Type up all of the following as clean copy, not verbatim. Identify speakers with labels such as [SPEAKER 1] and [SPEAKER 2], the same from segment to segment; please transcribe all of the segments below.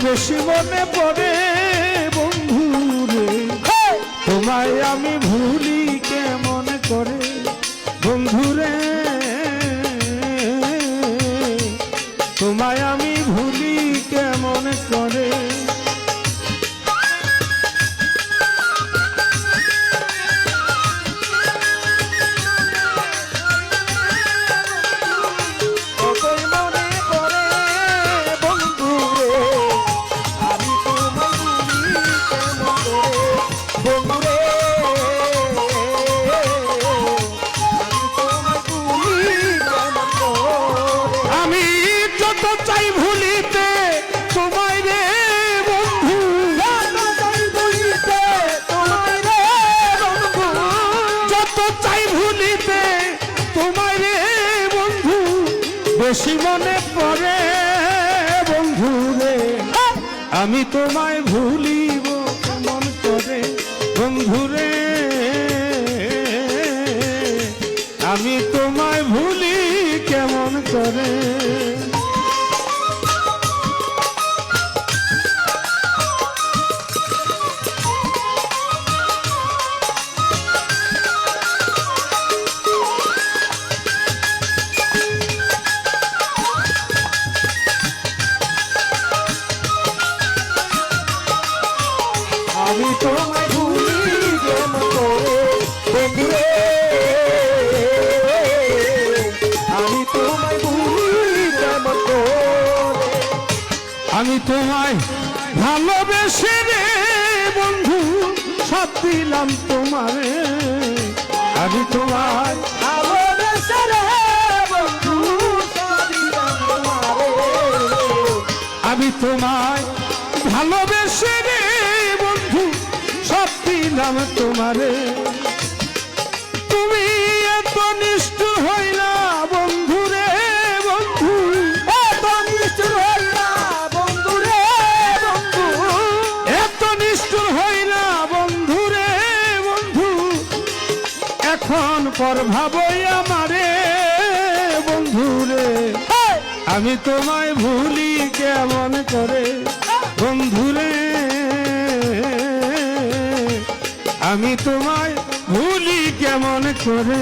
[SPEAKER 1] বেশি মনে পড়ে বন্ধু রে, তোমায় আমি ভুলি কেমন করে বন্ধু রে, তোমায় আমি ভুলি কেমন করে। বেশি মনে পড়ে বন্ধু রে, আমি তোমায় ভুলিব কেমন করে বন্ধু রে, আমি তোমায় ভুলি কেমন করে।
[SPEAKER 2] আমি তোমায় ভুলি কেমন করে বন্ধু রে, আমি তোমায় ভুলি কেমন করে।
[SPEAKER 1] আমি তোমায় ভালোবেসে রে বন্ধু সব দিলাম তোমারে, আমি তোমায়
[SPEAKER 2] ভালোবেসে রে বন্ধু সব দিলাম তোমারে,
[SPEAKER 1] আমি তোমায় ভালোবেসে রে বন্ধু সব দিলাম তোমারে। তুমি এত নিষ্ঠুর হইলা বন্ধু রে বন্ধু,
[SPEAKER 2] এত নিষ্ঠুর হইলা বন্ধু রে বন্ধু,
[SPEAKER 1] এত নিষ্ঠুর হইলা বন্ধু রে বন্ধু, এখন পর ভাবই আমারে বন্ধু রে, আমি তোমায় ভুলি কেমন করে বন্ধু রে, আমি তোমায় ভুলি কেমন করে।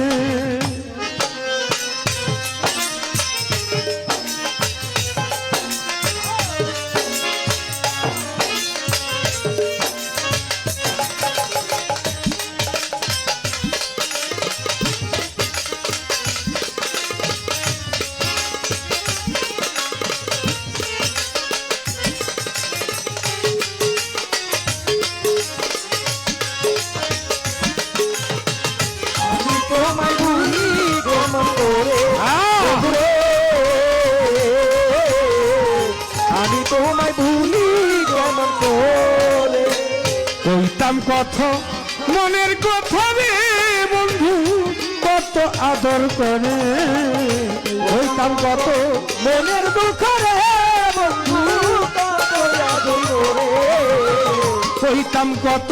[SPEAKER 2] তোমায় ভুলি কেমন করে বন্ধু রে, আমি তোমায় ভুলি কেমন করে।
[SPEAKER 1] কইতাম কত মনের কথা রে বন্ধু কত আদর করে,
[SPEAKER 2] কইতাম কত মনের দুঃখ রে বন্ধু কত আদর করে,
[SPEAKER 1] কইতাম কত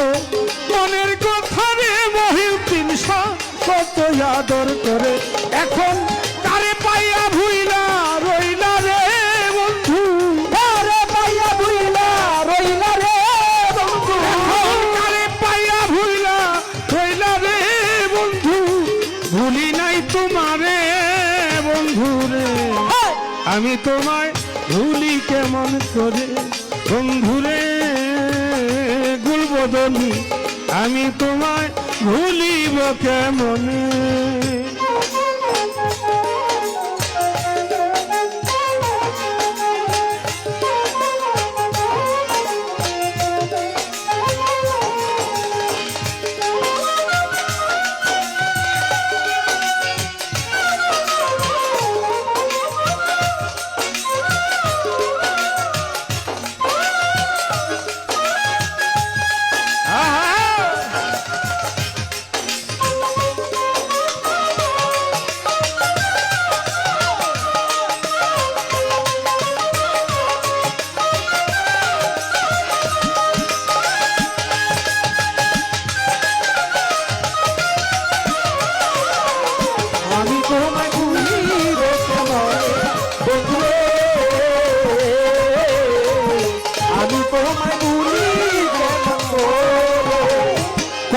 [SPEAKER 1] মনের কথা রে মহিউদ্দিন শাহ কত আদর করে, এখন কারে পাইয়া ভুইলা রইলা রে বন্ধু,
[SPEAKER 2] কারে পাইয়া ভুইলা রইলা রে বন্ধু,
[SPEAKER 1] এখন কারে পাইয়া ভুইলা রইলা রে বন্ধু, ভুলি নাই তোমারে বন্ধু রে, আমি তোমায় ভুলি কেমন করে বন্ধু রে, গুলবদনি আমি তোমায় ভুলিব কেমনে।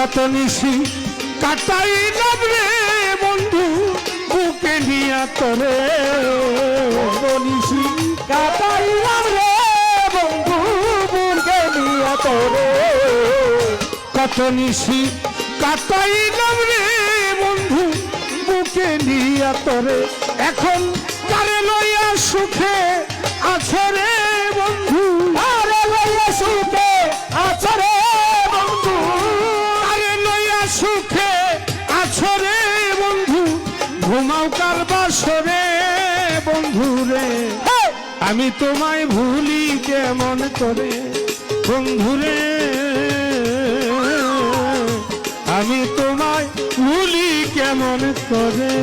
[SPEAKER 1] কত নিশি কাটাইলাম রে বন্ধু বুকে নিয়া তোরে
[SPEAKER 2] নিশি কাটাইলাম রে বন্ধু বুকে নিয়া তোরে
[SPEAKER 1] কত নিশি কাটাইলাম রে বন্ধু বুকে নিয়া তোরে এখন কারে লইয়া সুখে আছো রে বন্ধু
[SPEAKER 2] আরে লইয়া সুখে আছো রে বন্ধু
[SPEAKER 1] কারে লইয়া সুখে আছো রে বন্ধু ঘুমাও কার বাসরে বন্ধু রে আমি তোমায় ভুলি কেমন করে বন্ধু রে আমি তোমায় ভুলি কেমন করে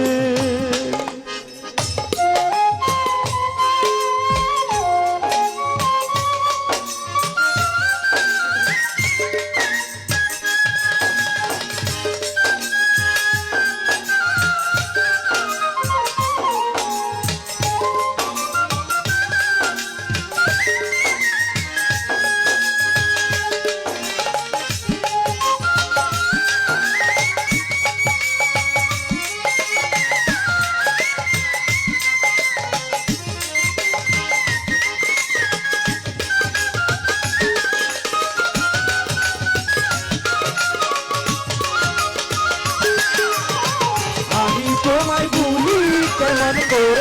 [SPEAKER 2] আমি তোমায় ভুলি কেমন করে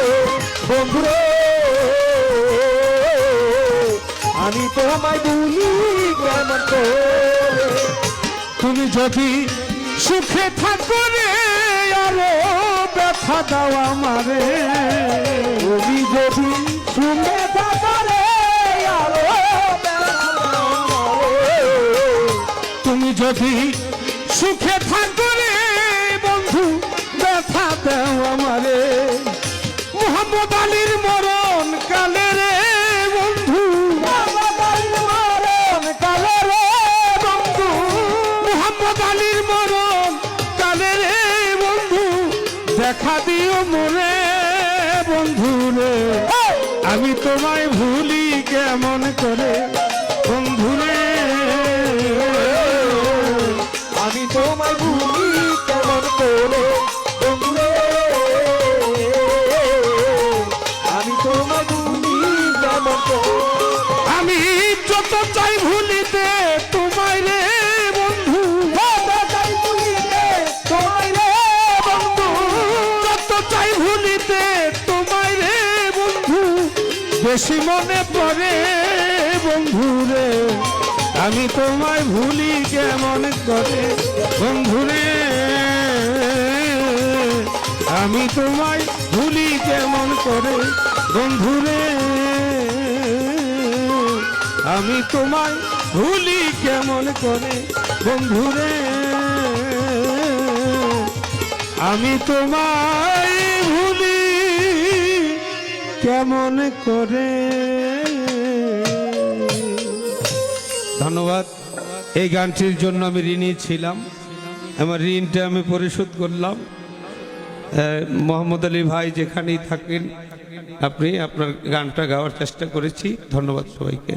[SPEAKER 2] বন্ধু রে আমি তোমায় ভুলি কেমন করে
[SPEAKER 1] তুমি যদি সুখে থাকো রে আরো ব্যথা দাও আমারে
[SPEAKER 2] তুমি যদি শুনে থাকো রে আরো
[SPEAKER 1] তুমি যদি সুখে থাকো রে বন্ধু ব্যথা দাও আমারে মোহাম্মদ আলীর মরণ কালে রে বন্ধু
[SPEAKER 2] মরণ কালে রে বন্ধু
[SPEAKER 1] মোহাম্মদ আলীর মরণ কালে রে বন্ধু দেখা দিও মোরে বন্ধু রে আমি তোমায় ভুলি কেমন করে বন্ধু রে
[SPEAKER 2] আমি তোমায় ভুলি কেমন করে বন্ধু রে আমি তোমায় ভুলি কেমন করে
[SPEAKER 1] আমি যত চাই ভুলিতে তোমায় রে বন্ধু
[SPEAKER 2] তাই ভুলিতে তোমায় রে বন্ধু
[SPEAKER 1] যত চাই ভুলিতে তোমায় রে বন্ধু বেশি মনে পড়ে বন্ধু রে আমি তোমায় ভুলি কেমন করে বন্ধু রে আমি তোমায় ভুলি কেমন করে বন্ধু রে আমি তোমায় ভুলি কেমন করে বন্ধু রে আমি তোমায় ভুলি কেমন করে ধন্যবাদ এই গানটির জন্য আমি ঋণী ছিলাম আমার ঋণটা আমি পরিশোধ করলাম মোহাম্মদ আলী ভাই যেখানেই থাকেন আপনি আপনার গানটা গাওয়ার চেষ্টা করেছি ধন্যবাদ সবাইকে